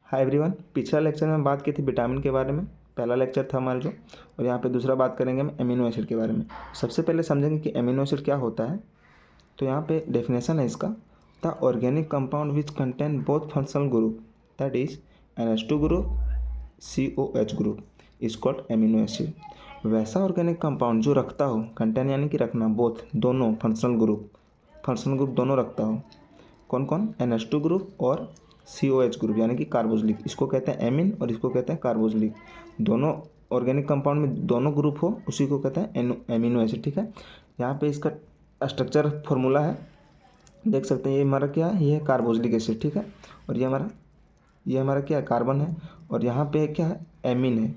Hi everyone, पिछला lecture में हम बात की थी विटामिन के बारे में। पहला लेक्चर था हमारा जो, और यहाँ पे दूसरा बात करेंगे हम अमीनो एसिड के बारे में। सबसे पहले समझेंगे कि अमीनो एसिड क्या होता है। तो यहाँ पे डेफिनेशन है इसका, the organic compound which contain both functional group that is NH2 group COH group is called amino acid. वैसा ऑर्गेनिक कंपाउंड जो रखता हो, कंटेन यानी कि रखना, बोथ दोनों फंक्शनल ग्रुप दोनों रखता हो। कौन कौन? NH2 ग्रुप और COH ग्रुप यानी कि कार्बोक्सिलिक। इसको कहते हैं एमिन और इसको कहते हैं कार्बोक्सिलिक। दोनों ऑर्गेनिक कंपाउंड में दोनों ग्रुप हो उसी को कहते हैं एमिनो एसिड। ठीक है, यहाँ पे इसका स्ट्रक्चर फॉर्मूला है, देख सकते हैं। ये हमारा क्या है? ये है कार्बोक्सिलिक एसिड। ठीक है, और ये हमारा क्या है? कार्बन है। और यहाँ पे क्या है? एमिन है।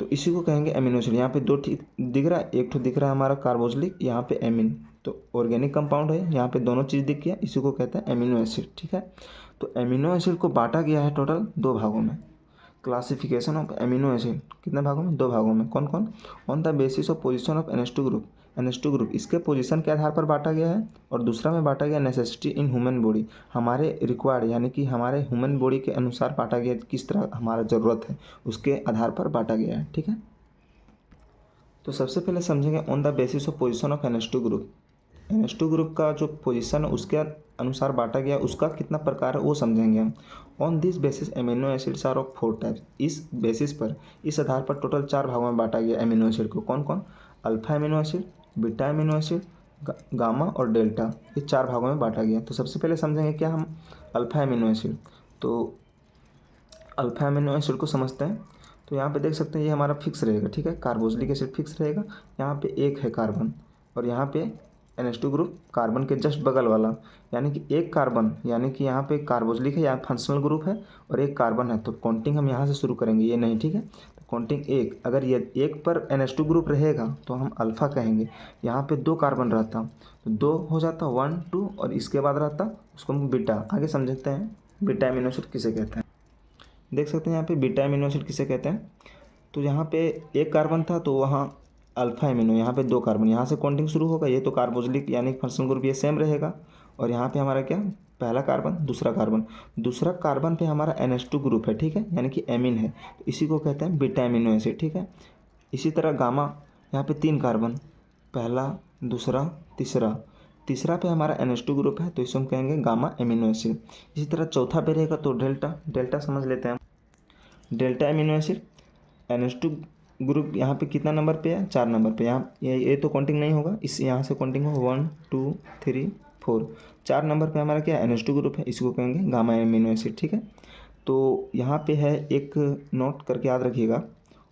तो इसी को कहेंगे एमिनो एसिड। यहाँ पे दो ठीक दिख रहा है, एक तो दिख रहा है हमारा कार्बोक्सिलिक, यहाँ पे एमिन। तो ऑर्गेनिक कंपाउंड है, यहाँ पे दोनों चीज़ दिख गया, इसी को कहते हैं एमिनो एसिड। ठीक है, तो एमिनो एसिड को बांटा गया है टोटल 2 भागों में। क्लासिफिकेशन ऑफ एमिनो एसिड कितने भागों में? 2 भागों में। कौन कौन? On the basis of position of NH2 group. NH2 group इसके पोजीशन के आधार पर बांटा गया है, और दूसरा में बांटा गया नेसेसिटी इन ह्यूमन बॉडी, हमारे रिक्वायर्ड यानी कि हमारे ह्यूमन बॉडी के अनुसार बांटा गया, किस तरह हमारा ज़रूरत है उसके आधार पर बांटा गया है। ठीक है, तो सबसे पहले समझेंगे on the basis of position of NH2 group. NH2 group का जो पोजीशन है उसके अनुसार बांटा गया, उसका कितना प्रकार है वो समझेंगे हम। On this basis amino acids are of 4 types. इस बेसिस पर, इस आधार पर टोटल 4 भागों में बांटा गया एमिनो एसिड को। कौन कौन? Alpha amino acid, beta amino acid, gamma और डेल्टा। ये 4 भागों में बांटा गया। तो सबसे पहले समझेंगे क्या हम? Alpha amino acid. तो अल्फा एमिनो एसिड को समझते हैं। तो यहाँ पे देख सकते हैं ये हमारा फिक्स रहेगा। ठीक है, कार्बोक्सिलिक एसिड फिक्स रहेगा। यहाँ पे एक है कार्बन, और यहाँ पे NH2 ग्रुप कार्बन के जस्ट बगल वाला, यानी कि एक कार्बन, यानी कि यहाँ पे कार्बोक्सिलिक है, यहाँ फंक्शनल ग्रुप है और एक कार्बन है। तो काउंटिंग हम यहाँ से शुरू करेंगे, ये नहीं। ठीक है, तो काउंटिंग एक, अगर ये एक पर NH2 ग्रुप रहेगा तो हम अल्फ़ा कहेंगे। यहाँ पे 2 कार्बन रहता तो 2 हो जाता 1 2, और इसके बाद रहता उसको हम बीटा। आगे समझते हैं बीटा एमिनो एसिड किसे कहते हैं। देख सकते हैं यहाँ पे बीटा एमिनो एसिड किसे कहते हैं। तो यहाँ पे एक कार्बन था तो वहाँ अल्फा एमिनो, यहाँ पे 2 कार्बन, यहाँ से काउंटिंग शुरू होगा। ये तो कार्बोक्सिलिक यानी फंक्शनल ग्रुप ये सेम रहेगा। और यहाँ पे हमारा क्या? पहला कार्बन, दूसरा कार्बन पे हमारा NH2 ग्रुप है। ठीक है, यानी कि एमिन है, तो इसी को कहते हैं बीटा एमिनो एसिड। ठीक है, इसी तरह गामा, यहाँ पे 3 कार्बन, पहला, दूसरा, तीसरा पे हमारा NH2 ग्रुप है, तो इसे हम कहेंगे गामा एमिनो एसिड। इसी तरह चौथा पे रहेगा तो डेल्टा समझ लेते हैं। Delta amino acid, NH2 group यहाँ पे कितना नंबर पे है? 4 नंबर पे। यहाँ ये तो काउंटिंग नहीं होगा, इस यहाँ से काउंटिंग हो 1 2 3 4। 4 नंबर पे हमारा क्या? NH2 ग्रुप है, इसको कहेंगे गामा एमिनो एसिड। ठीक है, तो यहाँ पे है एक नोट करके याद रखिएगा,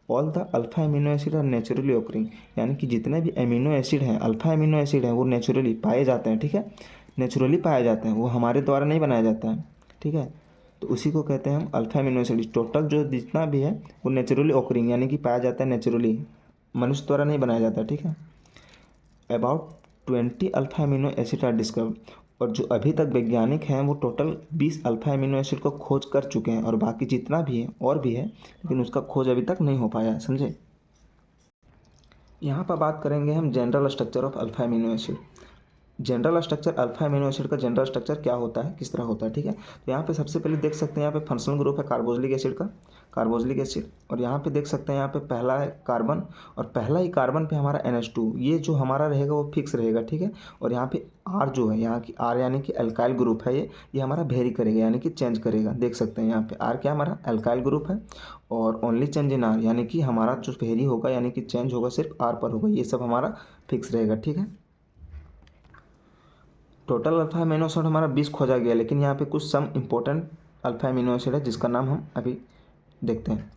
all the alpha amino acid are naturally occurring, यानी कि जितने भी एमिनो एसिड हैं, अल्फा एमिनो एसिड हैं, वो नेचुरली पाए जाते हैं। ठीक है, नेचुरली पाए जाते हैं, वो हमारे द्वारा नहीं बनाया जाता है। ठीक है, तो उसी को कहते हैं हम अल्फा एमिनो एसिड। टोटल जो जितना भी है वो नेचुरली ऑकरिंग यानी कि पाया जाता है नेचुरली, मनुष्य द्वारा नहीं बनाया जाता। ठीक है, about 20 alpha amino acid are discovered, और जो अभी तक वैज्ञानिक हैं वो टोटल 20 अल्फा एमिनो एसिड को खोज कर चुके हैं, और बाकी जितना भी है और भी है, लेकिन उसका खोज अभी तक नहीं हो पाया है। समझे? यहाँ पर बात करेंगे हम general structure of alpha amino acid. General structure alpha amino acid का जनरल स्ट्रक्चर क्या होता है, किस तरह होता है। ठीक है, तो यहाँ पे सबसे पहले देख सकते हैं यहाँ पे फंक्शनल ग्रुप है कार्बोक्सिलिक एसिड का, कार्बोक्सिलिक एसिड। और यहाँ पे देख सकते हैं यहाँ पे पहला है कार्बन, और पहला ही कार्बन पे हमारा NH2, ये जो हमारा रहेगा वो फिक्स रहेगा। ठीक है, और यहाँ पे R जो है, यहाँ की R यानी कि अल्काइल ग्रुप है, ये हमारा वेरी करेगा यानी कि चेंज करेगा। देख सकते हैं यहाँ पे R क्या हमारा अल्काइल ग्रुप है, और ओनली चेंज इन R यानी कि हमारा जो वेरी होगा यानी कि चेंज होगा सिर्फ R पर होगा, ये सब हमारा फिक्स रहेगा। ठीक है, टोटल अल्फा एमिनो एसिड हमारा 20 खोजा गया, लेकिन यहाँ पे कुछ some important alpha amino acid है जिसका नाम हम अभी देखते हैं।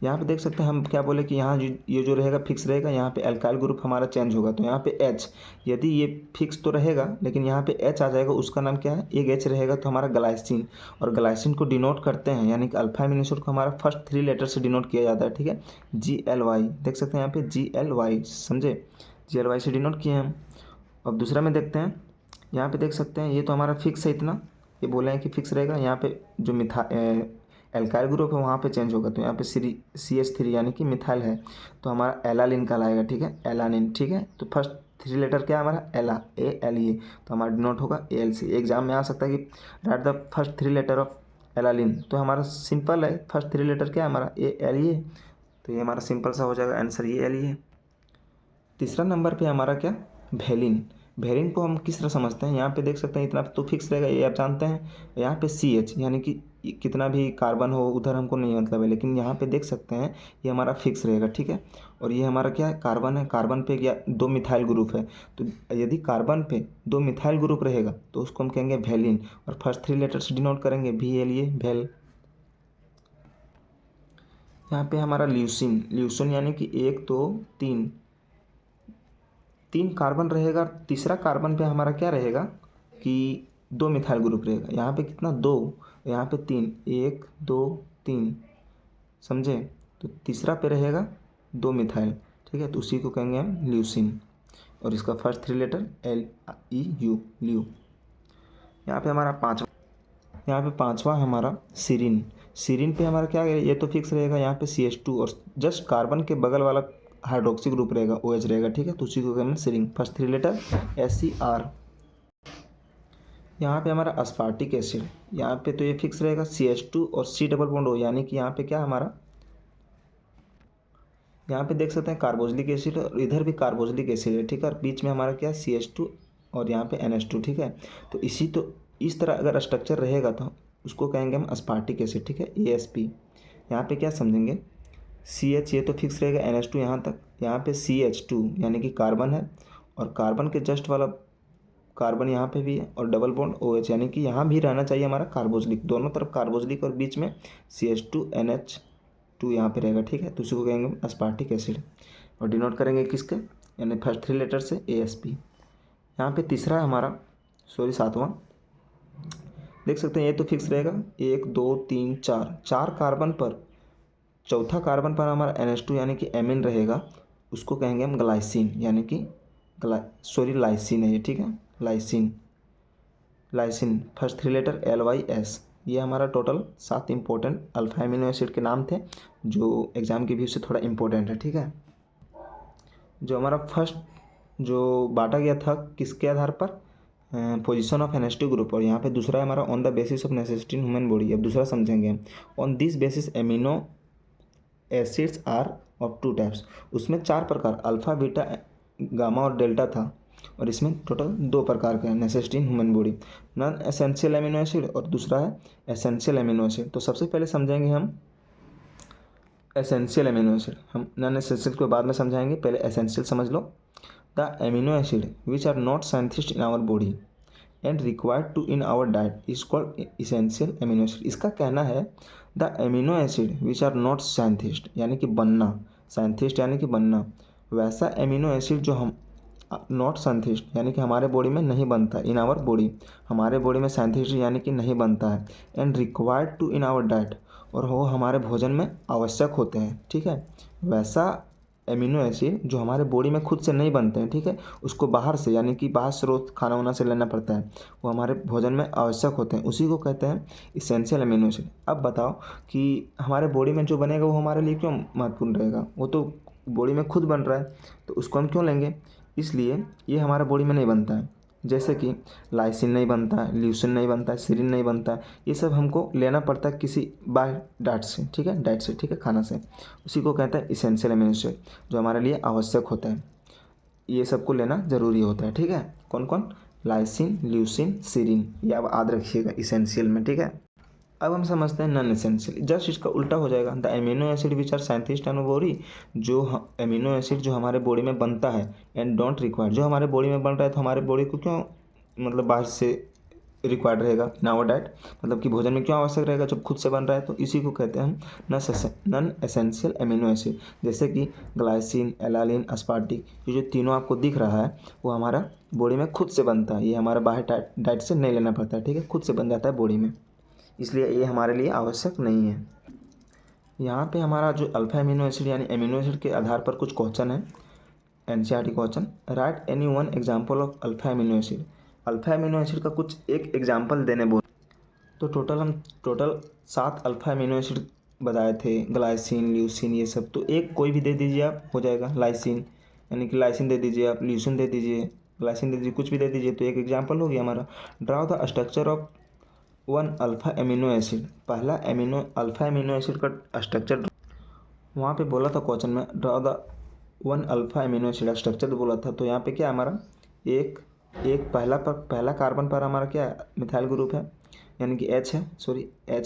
यहाँ पे देख सकते हैं हम क्या बोले कि यहाँ ये जो रहेगा फिक्स रहेगा, यहाँ पे अल्काइल ग्रुप हमारा चेंज होगा। तो यहाँ पे H, यदि ये फिक्स तो रहेगा लेकिन यहाँ पे H आ जाएगा, उसका नाम क्या है? एक H रहेगा तो हमारा ग्लाइसिन, और ग्लाइसिन को डिनोट करते हैं यानी कि अल्फा एमिनो एसिड को हमारा फर्स्ट 3 लेटर से डिनोट किया जाता है। ठीक है, GLY, देख सकते हैं यहाँ पे GLY, समझे? GLY से डिनोट किए हम। अब दूसरा में देखते हैं, यहाँ पे देख सकते हैं ये तो हमारा फिक्स है इतना, ये बोले हैं कि फिक्स रहेगा। यहाँ पे जो एल्काइल ग्रुप है वहाँ पे चेंज होगा, तो यहाँ पे CH3 यानी कि मिथाइल है, तो हमारा एलानिन कहलाएगा। ठीक है, एलानिन। ठीक है, तो फर्स्ट 3 लेटर क्या है हमारा? ALE, तो हमारा डिनोट होगा ALC। एग्जाम में आ सकता है कि write the first 3 letter of alanine, तो हमारा सिंपल है, फर्स्ट 3 लेटर क्या है हमारा ए एल ई, तो ये हमारा सिंपल सा हो जाएगा आंसर, ये एल ई है। तीसरा नंबर पे हमारा क्या, वेलिन। वेलिन को हम किस तरह समझते हैं, यहाँ पे देख सकते हैं इतना तो फिक्स रहेगा, ये आप जानते हैं। यहाँ पे सी एच यानी कि कितना भी कार्बन हो उधर हमको नहीं मतलब है, लेकिन यहाँ पे देख सकते हैं ये हमारा फिक्स रहेगा, ठीक है। और ये हमारा क्या है, कार्बन है, कार्बन पे क्या 2 मिथाइल ग्रुप है, तो यदि कार्बन पे 2 मिथाइल ग्रुप रहेगा तो उसको हम कहेंगे वेलिन, और फर्स्ट 3 लेटर्स डिनोट करेंगे वी एल ए, वेल। यहाँ पे हमारा ल्यूसिन, ल्यूसिन यानी कि 1 2 3 3 कार्बन रहेगा, तीसरा कार्बन पे हमारा क्या रहेगा कि 2 मिथाइल ग्रुप रहेगा। यहाँ पे कितना 2, यहाँ पे 3, 1 2 3, समझे। तो तीसरा पे रहेगा 2 मिथाइल, ठीक है, तो उसी को कहेंगे हम ल्यूसिन, और इसका first 3 letter L E U, leu. यहाँ पे हमारा पाँचवा हमारा सीरिन। सीरिन पे हमारा क्या है, ये तो फिक्स रहेगा, यहाँ पे CH2 और जस्ट कार्बन के बगल वाला हाइड्रोक्सी ग्रुप रहेगा, OH रहेगा, ठीक है, तो उसी को कहेंगे सीरिन, फर्स्ट 3 लेटर SCR। यहाँ पे हमारा अस्पार्टिक एसिड, यहाँ पे तो ये फिक्स रहेगा CH2 और C डबल बॉन्ड O, यानी कि यहाँ पे क्या हमारा, यहाँ पे देख सकते हैं कार्बोक्सिलिक एसिड और इधर भी कार्बोक्सिलिक एसिड है, ठीक है, और बीच में हमारा क्या CH2 और यहाँ पे NH2, ठीक है। तो इस तरह अगर स्ट्रक्चर रहेगा तो उसको कहेंगे हम अस्पार्टिक एसिड, ठीक है, ASP। यहाँ पे क्या समझेंगे, CH ये तो फिक्स रहेगा, NH2 यहाँ तक, यहाँ पे CH2 यानी कि कार्बन है, और कार्बन के जस्ट वाला कार्बन यहाँ पे भी है, और डबल बॉन्ड OH यानी कि यहाँ भी रहना चाहिए हमारा कार्बोक्सिलिक, दोनों तरफ कार्बोक्सिलिक और बीच में CH2 NH2 यहाँ पे रहेगा, ठीक है, तो उसी को कहेंगे हम अस्पार्टिक एसिड, और डिनोट करेंगे किसके, यानी फर्स्ट 3 लेटर से ASP। यहाँ पे तीसरा हमारा सातवां, देख सकते हैं ये तो फिक्स रहेगा 1 2 3 4, 4 कार्बन पर चौथा कार्बन पर हमारा NH2 यानी कि एमिन रहेगा, उसको कहेंगे हम ग्लाइसिन, यानी कि लाइसिन है ये, ठीक है, lysine. Lysine first 3 letter LYS। ये हमारा total 7 important alpha amino acid के नाम थे जो एग्जाम के व्यू से थोड़ा इंपॉर्टेंट है, ठीक है। जो हमारा फर्स्ट जो बांटा गया था किसके आधार पर, पोजीशन ऑफ NH2 ग्रुप, और यहाँ पे दूसरा हमारा on the basis of necessity in human body. अब दूसरा समझेंगे हम, on this basis amino acids are of 2 types. उसमें 4 प्रकार अल्फ़ा बीटा गामा और डेल्टा था, और इसमें टोटल 2 प्रकार के हैं necessity in human body, non essential amino acid और दूसरा है एसेंशियल एमिनो एसिड। तो सबसे पहले समझेंगे हम एसेंशियल एमिनो एसिड, हम नॉन एसेंशियल को बाद में समझाएंगे, पहले एसेंशियल समझ लो। The amino acid which are not synthesised in our body and required to in our diet is called essential amino acid. इसका कहना है the amino acid which are not synthesised यानी कि बनना, साइंटिस्ट यानी कि बनना, वैसा एमिनो एसिड जो हम नॉट साइंटिस्ट यानी कि हमारे बॉडी में नहीं बनता, इन आवर बॉडी हमारे बॉडी में साइंटिस्ट यानी कि नहीं बनता है, and required to in our diet और वो हमारे भोजन में आवश्यक होते हैं, ठीक है। वैसा एमिनो एसिड जो हमारे बॉडी में खुद से नहीं बनते हैं, ठीक है, उसको बाहर से यानी कि बाहर स्रोत खाना वाना से लेना पड़ता है, वो हमारे भोजन में आवश्यक होते हैं, उसी को कहते हैं इसेंशियल एमिनो एसिड। अब बताओ कि हमारे बॉडी में जो बनेगा वो हमारे लिए क्यों महत्वपूर्ण रहेगा, वो तो बॉडी में खुद बन रहा है, तो उसको हम क्यों लेंगे, इसलिए ये हमारे बॉडी में नहीं बनता है। जैसे कि लाइसिन नहीं बनता है, ल्यूसिन नहीं बनता है, सीरिन नहीं बनता है, ये सब हमको लेना पड़ता है किसी बाय डाइट से, ठीक है, डाइट से, ठीक है, खाना से, उसी को कहते हैं इसेंशियल एमिनो एसिड जो हमारे लिए आवश्यक होता है, ये सबको लेना ज़रूरी होता है, ठीक है। कौन कौन, लाइसिन ल्यूसिन सीरिन, ये आप याद रखिएगा इसेंशियल में, ठीक है। अब हम समझते हैं नॉन एसेंशियल, जस्ट इसका उल्टा हो जाएगा, the amino acid which are scientist in body, जो एमिनो एसिड जो हमारे बॉडी में बनता है, एंड डोंट रिक्वायर, जो हमारे बॉडी में बन रहा है तो हमारे बॉडी को क्यों मतलब बाहर से रिक्वायर्ड रहेगा इन आवर डाइट, मतलब कि भोजन में क्यों आवश्यक रहेगा जब खुद से बन रहा है, तो इसी को कहते हैं हम नॉन एसेंशियल एमिनो एसिड। जैसे कि ग्लाइसिन, एलालिन, अस्पार्टिक, ये जो तीनों आपको दिख रहा है वो हमारा बॉडी में खुद से बनता है, ये हमारा बाहर डाइट से नहीं लेना पड़ता है, ठीक है, खुद से बन जाता है बॉडी में, इसलिए ये हमारे लिए आवश्यक नहीं है। यहाँ पे हमारा जो अल्फा एमिनो एसिड यानी एमिनो एसिड के आधार पर कुछ क्वेश्चन है, NCERT question, right any one example of alpha amino acid. Alpha amino acid का कुछ एक एग्जाम्पल देने बोल, तो टोटल 7 अल्फा एमिनो एसिड बताए थे, ग्लाइसिन ल्यूसिन ये सब, तो एक कोई भी दे दीजिए आप, हो जाएगा। लाइसिन यानी कि लाइसिन दे दीजिए आप, ल्यूसिन दे दीजिए, ग्लाइसिन दे दीजिए, कुछ भी दे दीजिए, तो एक एग्जाम्पल हो गया हमारा। Draw the structure of one alpha amino acid, पहला अल्फ़ा एमिनो एसिड का स्ट्रक्चर वहाँ पे बोला था क्वेश्चन में, draw the one alpha amino acid structure बोला था। तो यहाँ पे क्या है हमारा, एक एक पहला कार्बन पर हमारा क्या है, मिथाइल ग्रुप है, यानी कि एच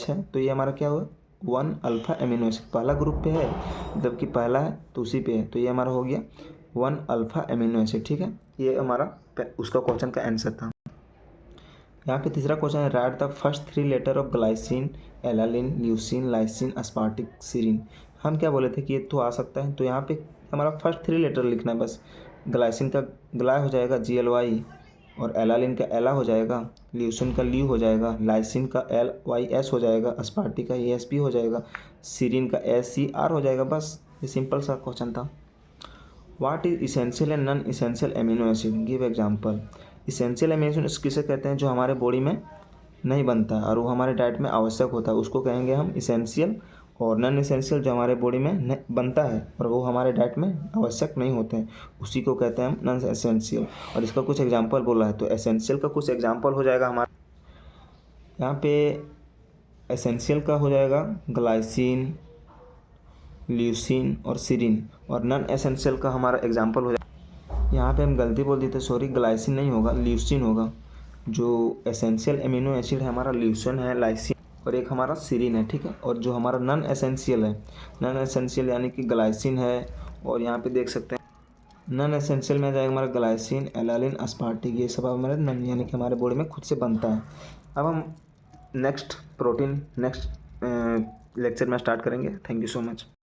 है। तो ये हमारा क्या हुआ, वन अल्फ़ा एमिनो एसिड पहला ग्रुप पे है, मतलब कि पहला है तो उसी पे है, तो ये हमारा हो गया वन अल्फ़ा एमिनो एसिड। ठीक है, ये हमारा उसका क्वेश्चन का आंसर था। यहाँ पे तीसरा क्वेश्चन है, write the first 3 letter of glycine, alanine, leucine, lysine, aspartic, serine. हम क्या बोले थे कि ये तो आ सकता है, तो यहाँ पे हमारा फर्स्ट 3 लेटर लिखना है बस। ग्लाइसिन का ग्ला हो जाएगा GLY, और एलालिन का एला हो जाएगा, ल्यूसिन का ल्यू हो जाएगा, लाइसिन का LYS हो जाएगा, अस्पार्टिक का ASP हो जाएगा, सीरिन का SCR हो जाएगा। बस ये सिंपल सा क्वेश्चन था। What is essential and non essential amino acid, give example. Essential amino acid किसे कहते हैं, जो हमारे बॉडी में नहीं बनता है और वो हमारे डाइट में आवश्यक होता है, उसको कहेंगे हम इसेंशियल। और नॉन इसेंशियल जो हमारे बॉडी में बनता है और वो हमारे डाइट में आवश्यक नहीं होते हैं, उसी को कहते हैं हम नॉन एसेंशियल। और इसका कुछ एग्जांपल बोला है, तो एसेंशियल का कुछ एग्जांपल हो जाएगा हमारा यहाँ पे। एसेंशियल का हो जाएगा ग्लाइसिन, ल्यूसिन और सीरिन, और नॉन एसेंशियल का हमारा एग्जांपल हो जाएगा, यहाँ पे हम गलती बोल दिए थे, सॉरी, ग्लाइसिन नहीं होगा, ल्यूसिन होगा। जो एसेंशियल एमिनो एसिड है हमारा ल्यूसिन है, लाइसिन और एक हमारा सीरिन है। ठीक है, और जो हमारा नॉन एसेंशियल है, नॉन एसेंशियल यानी कि ग्लाइसिन है, और यहाँ पे देख सकते हैं नॉन एसेंशियल में आ जाएगा हमारा ग्लाइसिन, एलालिन, अस्पार्टिक, ये सब हमारे नॉन यानी कि हमारे बॉडी में खुद से बनता है। अब हम नेक्स्ट लेक्चर में स्टार्ट करेंगे। Thank you so much.